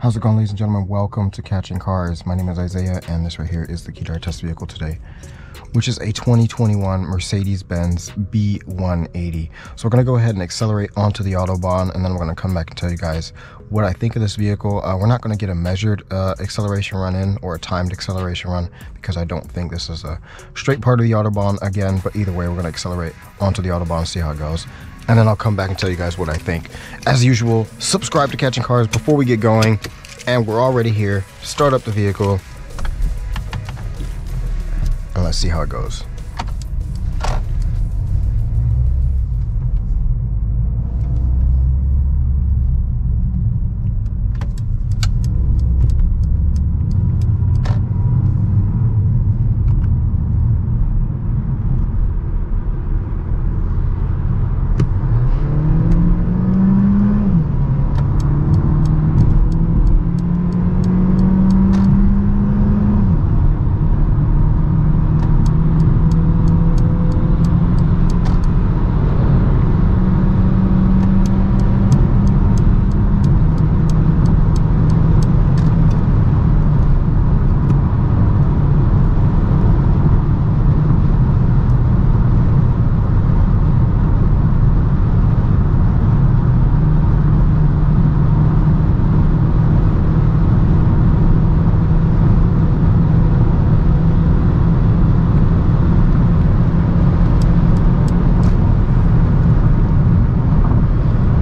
How's it going, ladies and gentlemen? Welcome to Catching Cars. My name is Isaiah, and this right here is the key drive test vehicle today, which is a 2021 Mercedes-Benz B180. So we're going to go ahead and accelerate onto the Autobahn, and then we're going to come back and tell you guys what I think of this vehicle. We're not going to get a measured acceleration run in or a timed acceleration run because I don't think this is a straight part of the Autobahn again, but either way, we're going to accelerate onto the Autobahn and see how it goes. And then I'll come back and tell you guys what I think. As usual, subscribe to Catching Cars before we get going. And we're already here. Start up the vehicle. And let's see how it goes.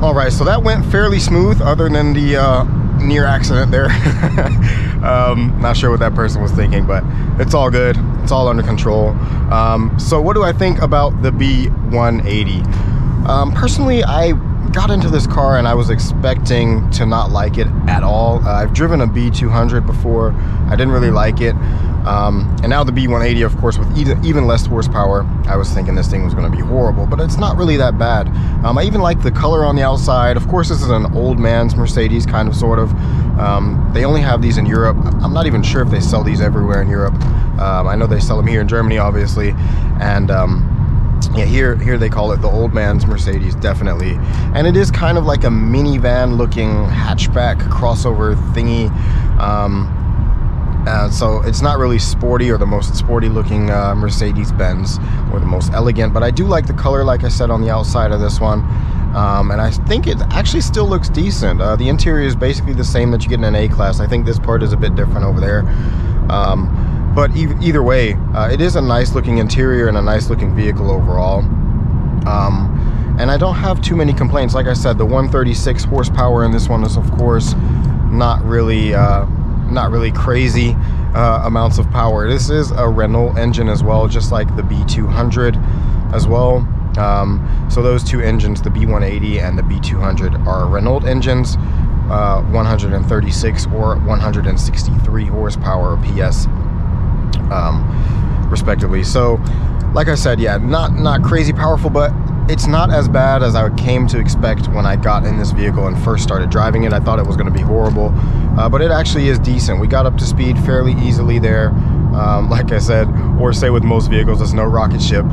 Alright, so that went fairly smooth other than the near accident there. Not sure what that person was thinking, but it's all good. It's all under control. So what do I think about the B180? Personally, I got into this car and I was expecting to not like it at all. I've driven a B200 before. I didn't really like it. And now the B180, of course, with even less horsepower, I was thinking this thing was going to be horrible, but it's not really that bad. I even like the color on the outside. Of course, this is an old man's Mercedes, kind of, sort of. They only have these in Europe. I'm not even sure if they sell these everywhere in Europe. I know they sell them here in Germany, obviously. And yeah, here they call it the old man's Mercedes, definitely. And it is kind of like a minivan looking hatchback crossover thingy. So it's not really sporty or the most sporty looking Mercedes-Benz or the most elegant, but I do like the color, like I said, on the outside of this one. And I think it actually still looks decent. The interior is basically the same that you get in an A-Class. I think this part is a bit different over there. But either way, it is a nice looking interior and a nice looking vehicle overall. And I don't have too many complaints. Like I said, the 136 horsepower in this one is, of course, not really crazy amounts of power. This is a Renault engine as well, just like the B200 as well. So those two engines, the B180 and the B200, are Renault engines, 136 or 163 horsepower PS, respectively. So like I said, yeah, not crazy powerful, but it's not as bad as I came to expect when I got in this vehicle and first started driving it. I thought it was going to be horrible, but it actually is decent. We got up to speed fairly easily there. Like I said, or say with most vehicles, it's no rocket ship.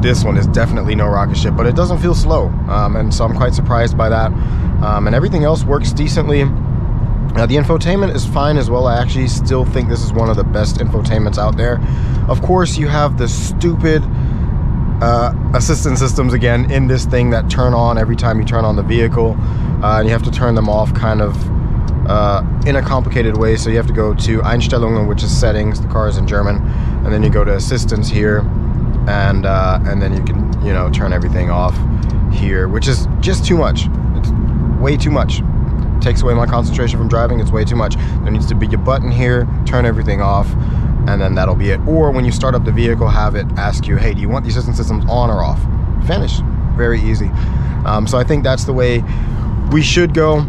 This one is definitely no rocket ship, but it doesn't feel slow, and so I'm quite surprised by that. And everything else works decently. The infotainment is fine as well. I actually still think this is one of the best infotainments out there. Of course, you have the stupid assistance systems again in this thing that turn on every time you turn on the vehicle, and you have to turn them off kind of in a complicated way. So you have to go to Einstellungen, which is settings. The car is in German, and then you go to assistance here, and then you can, you know, turn everything off here, which is just too much. It's way too much. It takes away my concentration from driving. It's way too much. There needs to be a button here, turn everything off, and then that'll be it. Or when you start up the vehicle, have it ask you, hey, do you want the assistance systems on or off? Finish. Very easy. So I think that's the way we should go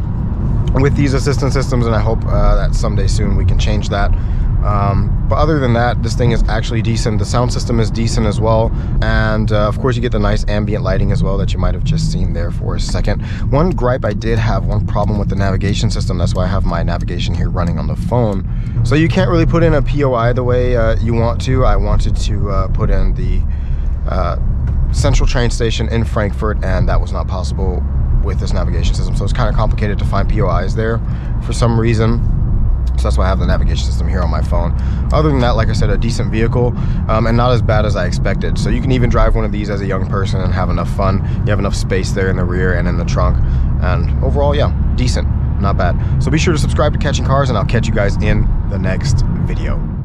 with these assistance systems, and I hope that someday soon we can change that. But other than that, this thing is actually decent. The sound system is decent as well, and of course you get the nice ambient lighting as well that you might have just seen there for a second. One gripe I did have, one problem with the navigation system, that's why I have my navigation here running on the phone. So you can't really put in a POI the way you want to. I wanted to put in the central train station in Frankfurt, and that was not possible with this navigation system, so it's kind of complicated to find POIs there for some reason. So that's why I have the navigation system here on my phone. Other than that, like I said, a decent vehicle, and not as bad as I expected. So you can even drive one of these as a young person and have enough fun. You have enough space there in the rear and in the trunk, and overall, yeah, decent, not bad. So be sure to subscribe to Catching Cars, and I'll catch you guys in the next video.